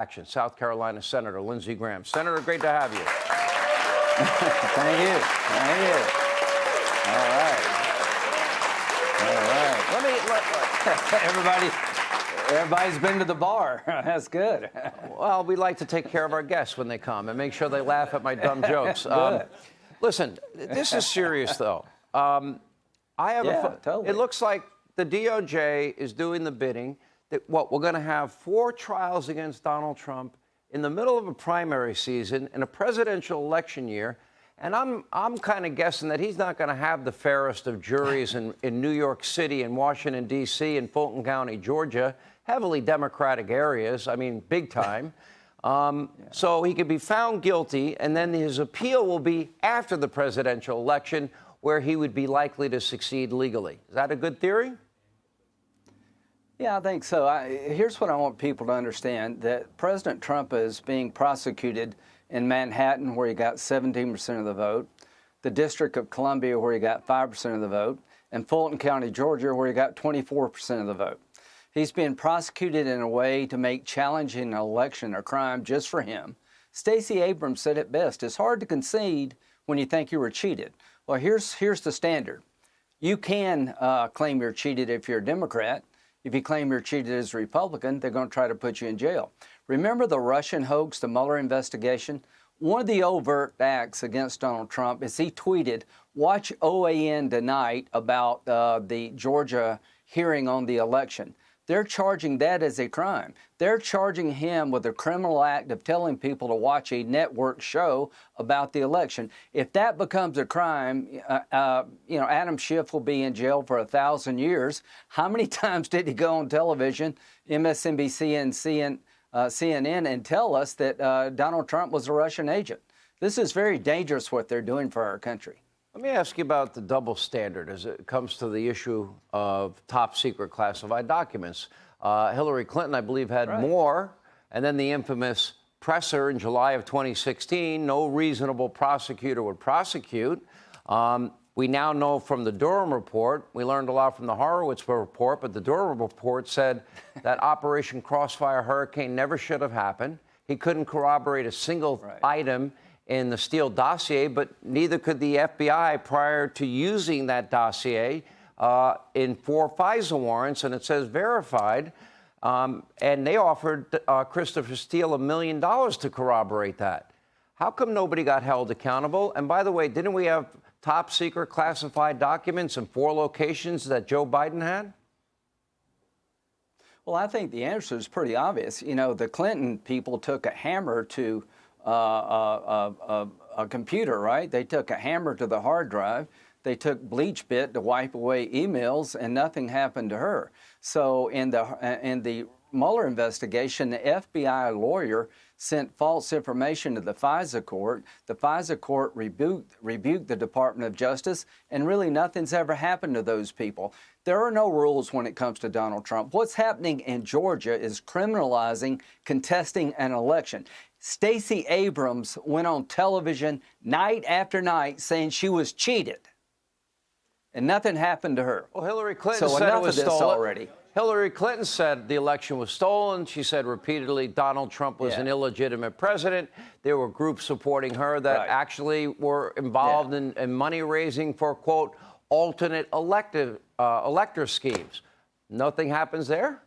Action, South Carolina Senator Lindsey Graham. Senator, great to have you. Thank you. Thank you. All right. Everybody's been to the bar. That's good. Well, we like to take care of our guests when they come and make sure they laugh at my dumb jokes. Listen, this is serious, though. Totally. It looks like the DOJ is doing the bidding. That we're going to have 4 trials against Donald Trump in the middle of a primary season in a presidential election year. And I'm kind of guessing that he's not going to have the fairest of juries in New York City and Washington, D.C. and Fulton County, Georgia, heavily Democratic areas, I mean, big time. So he could be found guilty, and then his appeal will be after the presidential election, where he would be likely to succeed legally. Is that a good theory? Yeah, I think so. Here's what I want people to understand, that President Trump is being prosecuted in Manhattan, where he got 17% of the vote, the District of Columbia, where he got 5% of the vote, and Fulton County, Georgia, where he got 24% of the vote. He's being prosecuted in a way to make challenging an election a crime just for him. Stacey Abrams said it best: it's hard to concede when you think you were cheated. Well, here's the standard. You can claim you're cheated if you're a Democrat. If you claim you're cheated as a Republican, they're going to try to put you in jail. Remember the Russian hoax, the Mueller investigation? One of the overt acts against Donald Trump is he tweeted, "Watch OAN tonight about the Georgia hearing on the election." They're charging that as a crime. They're charging him with a criminal act of telling people to watch a network show about the election. If that becomes a crime, Adam Schiff will be in jail for 1,000 years. How many times did he go on television, MSNBC and CNN, and tell us that Donald Trump was a Russian agent? This is very dangerous what they're doing for our country. Let me ask you about the double standard as it comes to the issue of top secret classified documents. Hillary Clinton, I believe, had more, and then the infamous presser in July of 2016, no reasonable prosecutor would prosecute. We now know from the Durham report, we learned a lot from the Horowitz report, but the Durham report said that Operation Crossfire Hurricane never should have happened. He couldn't corroborate a single item in the Steele dossier, but neither could the FBI prior to using that dossier in 4 FISA warrants, and it says verified. And they offered Christopher Steele $1 million to corroborate that. How come nobody got held accountable? And by the way, didn't we have top secret classified documents in 4 locations that Joe Biden had? Well, I think the answer is pretty obvious. You know, the Clinton people took a hammer to a computer, right? They took a hammer to the hard drive. They took bleach bit to wipe away emails, and nothing happened to her. So in the Mueller investigation, the FBI lawyer sent false information to the FISA court. The FISA court rebuked the Department of Justice, and really nothing's ever happened to those people. There are no rules when it comes to Donald Trump. What's happening in Georgia is criminalizing contesting an election. Stacey Abrams went on television night after night saying she was cheated, and nothing happened to her. Well, Hillary Clinton said it was stolen already. Hillary Clinton said the election was stolen. She said repeatedly Donald Trump was an illegitimate president. There were groups supporting her that actually were involved in money raising for, quote, alternate elector schemes. Nothing happens there?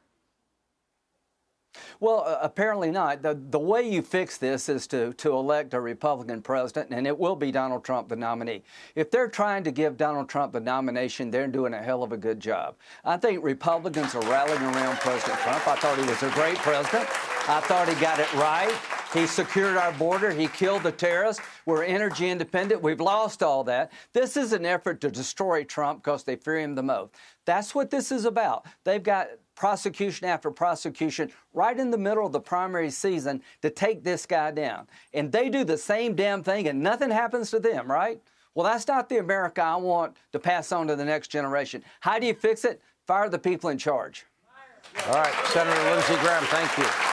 Well, apparently not. The way you fix this is to elect a Republican president, and it will be Donald Trump the nominee. If they're trying to give Donald Trump the nomination, they're doing a hell of a good job. I think Republicans are rallying around President Trump. I thought he was a great president. I thought he got it right. He secured our border. He killed the terrorists. We're energy independent. We've lost all that. This is an effort to destroy Trump because they fear him the most. That's what this is about. They've got prosecution after prosecution right in the middle of the primary season to take this guy down. And they do the same damn thing and nothing happens to them, right? Well, that's not the America I want to pass on to the next generation. How do you fix it? Fire the people in charge. All right, Senator Lindsey Graham, thank you.